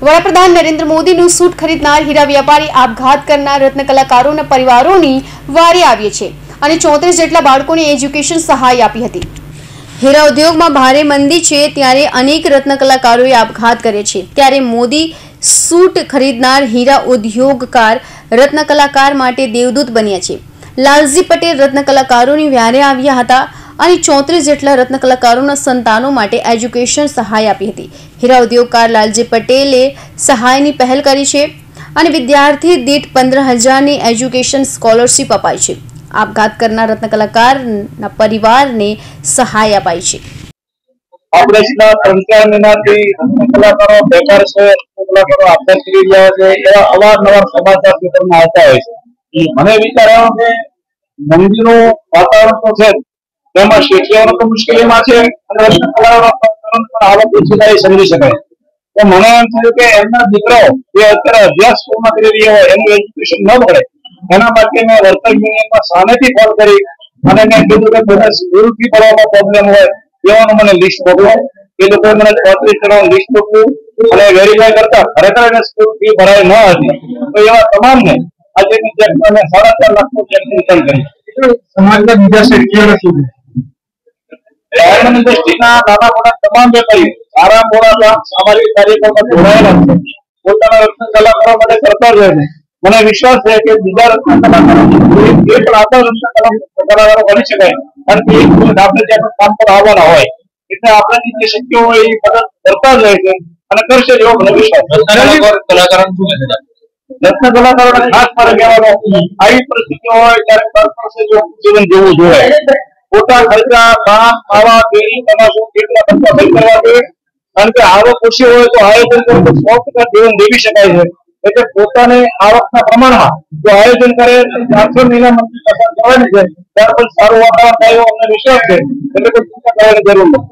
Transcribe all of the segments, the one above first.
વડાપ્રધાન નરેન્દ્ર મોદીનું સૂટ ખરીદનાર હીરા વ્યાપારી આપઘાત કરનાર રત્ન કલાકારોના પરિવારોની વારી આવી છે અને 34 જેટલા બાળકોને એજ્યુકેશન સહાય આપી હતી। હીરા ઉદ્યોગમાં ભારે મંદી છે ત્યારે અનેક રત્ન કલાકારોએ આપઘાત કર્યા છે ત્યારે મોદી સૂટ ખરીદનાર હીરા ઉદ્યોગકાર રત્ન કલાકાર માટે દેવદૂત બન્યા છે। લાલજી પટેલ રત્ન કલાકારોની વ્યારે આવ્યા હતા અને 34 જેટલા રત્ન કલાકારોના સંતાનો માટે એજ્યુકેશન સહાય આપી હતી। હીરા ઉદ્યોગકાર લાલજી પટેલે સહાયની પહેલ કરી છે અને વિદ્યાર્થી દીઠ 15,000ની એજ્યુકેશન સ્કોલરશિપ અપાઈ છે। આપઘાત કરનાર રત્ન કલાકારના પરિવારને સહાય અપાઈ છે। ઓપરેશનના 3-4 મહિનાથી કલાકારો બેકાર છે, કલાકારો આપઘાત કરી રહ્યા છે, એવા અવારનવાર સમાચાર પેપરમાં આવતા હોય છે। મને વિચાર આવ્યો કે મંદીનું વાતાવરણ તો છે, તેમાં શેઠિયાઓ તો મુશ્કેલીમાં છે અને આવક ઓછી થાય સમજી શકાય। તો મને એમ થયું કે એમના દીકરાઓ જે અત્યારે અભ્યાસ સ્કૂલમાં કરી રહ્યા હોય એનું એજ્યુકેશન ન બગડે એના માટે મેં વર્કર યુનિયનમાં સામેથી ફોન કરી અને મેં કીધું કે બધા સ્કૂલ ફી ભરવામાં પ્રોબ્લેમ હોય એવાનું મને લિસ્ટ મોકલો। એ લોકોએ મને 34 જણાનું લિસ્ટ મોકલ્યું અને વેરીફાઈ કરતા ખરેખર એને સ્કૂલ ફી ભરાઈ ન હતી તો એવા તમામને આજે મેં ચેક અને 4.5 લાખનું ચેક રિટર્ન કરી। સમાજના બીજા શેઠિયાઓને શું ઇન્ડસ્ટ્રીના નાના મોટા તમામ વેપારીઓ સારા મોટા સામાજિક કાર્યક્રમમાં જોડાયેલા છે, પોતાના રત્ન કલાકારો માટે કરતા જ રહે છે। મને વિશ્વાસ છે કે બીજા રત્ન કલાકારો એક લાખો રત્ન કલાકારો બની શકાય કારણ કે એક આપણે જ્યાં કામ પર આવવાના હોય એટલે આપણે જે શક્ય હોય એ મદદ કરતા જ રહે છે અને કરશે એવો મને વિશ્વાસ છે। કલાકારોને શું કહે છે? રત્ન કલાકારોને ખાસ મારે કહેવાનો આવી પરિસ્થિતિઓ હોય ત્યારે કરકર્ષ જીવન જીવવું જોઈએ। પોતા ખર્ચા કામ આવા દેરી તમાશો કેટલા ખર્ચા બંધ કરવા જોઈએ કારણ કે આવક ઓછી હોય તો આયોજન કરે તો 100% જીવન જીવી શકાય છે। એટલે પોતાને આવકના પ્રમાણમાં જો આયોજન કરે 4 મહિના મંદી પસાર કરવાની છે ત્યાર પછી સારું વાતાવરણ થાય એવો અમને વિશ્વાસ છે એટલે કોઈ ચિંતા કરવાની જરૂર નથી।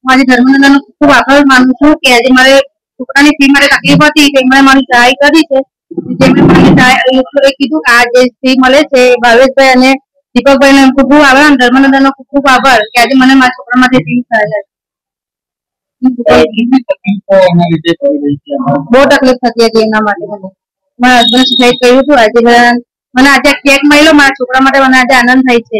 મારી ધર્મદાદાનો ખૂબ આભાર માનું છું કે આજે મારે છોકરાની ફી મારે તકલીફ હતી તેમણે મારી સહાય કરી છે। જેમણે મને સહાય કીધું કે આ જે ફી મળે છે ભાવેશભાઈ અને દીપકભાઈનો ખૂબ ખૂબ આભાર અને ધર્મદાદાનો ખૂબ ખૂબ આભાર કે આજે મને મારા છોકરા માટે ફી સહાય બહુ તકલીફ થતી હતી એના માટે મને મારા હસબન્ડ સુસાઇડ કર્યું હતું। આજે મને આજે ચેક મળ્યો મારા છોકરા માટે મને આજે આનંદ થાય છે।